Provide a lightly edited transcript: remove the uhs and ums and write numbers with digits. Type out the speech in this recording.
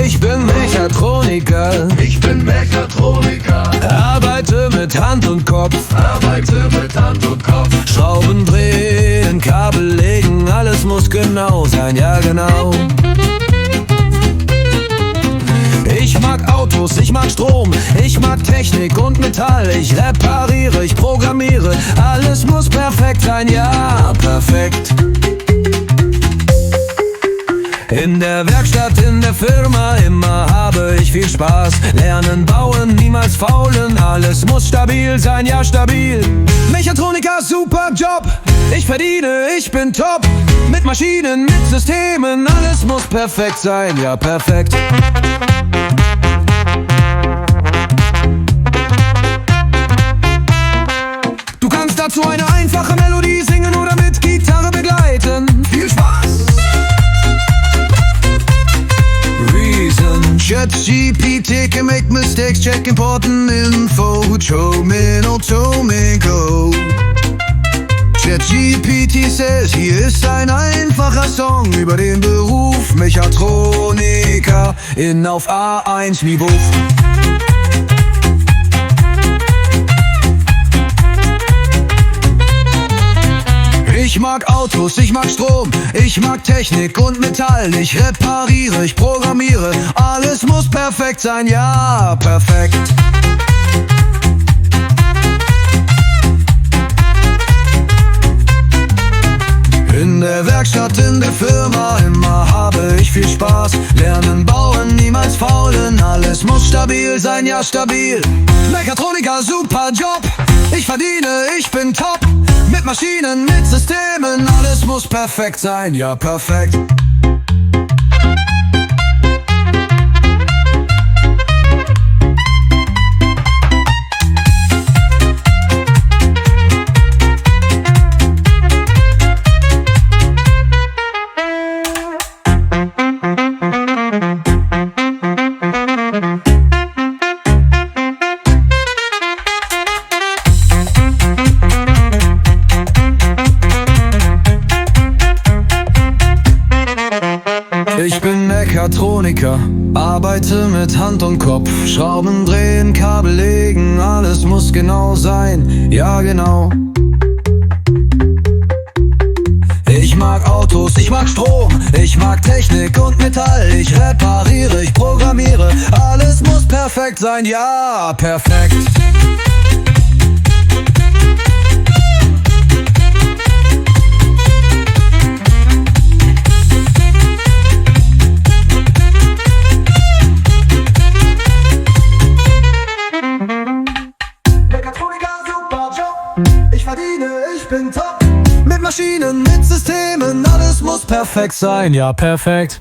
Ich bin Mechatroniker, Ich bin Mechatroniker, arbeite mit Hand und Kopf, arbeite mit Hand und Kopf. Schrauben drehen, Kabel legen, alles muss genau sein, ja genau. Ich mag Autos, ich mag Strom, ich mag Technik und Metall. Ich repariere, ich programmiere, alles muss perfekt sein, ja, perfekt. In der Werkstatt, in der Firma, immer habe ich viel Spaß. Lernen, bauen, niemals faulen, alles muss stabil sein, ja stabil. Mechatroniker, super Job, ich verdiene, ich bin top. Mit Maschinen, mit Systemen, alles muss perfekt sein, ja perfekt. Du kannst dazu eine einfache Melodie singen oder mit Gitarre begleiten. Viel Spaß! ChatGPT can make mistakes, check important info. Show me, no show me go. ChatGPT says, hier ist ein einfacher Song über den Beruf Mechatroniker in auf A1 Niveau. Ich mag Autos, ich mag Strom, ich mag Technik und Metall. Ich repariere, ich programmiere, alles muss perfekt sein, ja, perfekt. In der Werkstatt, in der Firma, immer habe ich viel Spaß. Lernen, bauen, niemals faulen, alles muss stabil sein, ja stabil. Mechatroniker, super Job, ich verdiene, ich bin top. Mit Maschinen, mit Systemen, alles muss perfekt sein, ja perfekt. Ich bin Mechatroniker, arbeite mit Hand und Kopf. Schrauben drehen, Kabel legen, alles muss genau sein, ja genau. Ich mag Autos, ich mag Strom, ich mag Technik und Metall. Ich repariere, ich programmiere, alles muss perfekt sein, ja perfekt. Ich verdiene, ich bin top. Mit Maschinen, mit Systemen, alles muss perfekt sein, ja perfekt.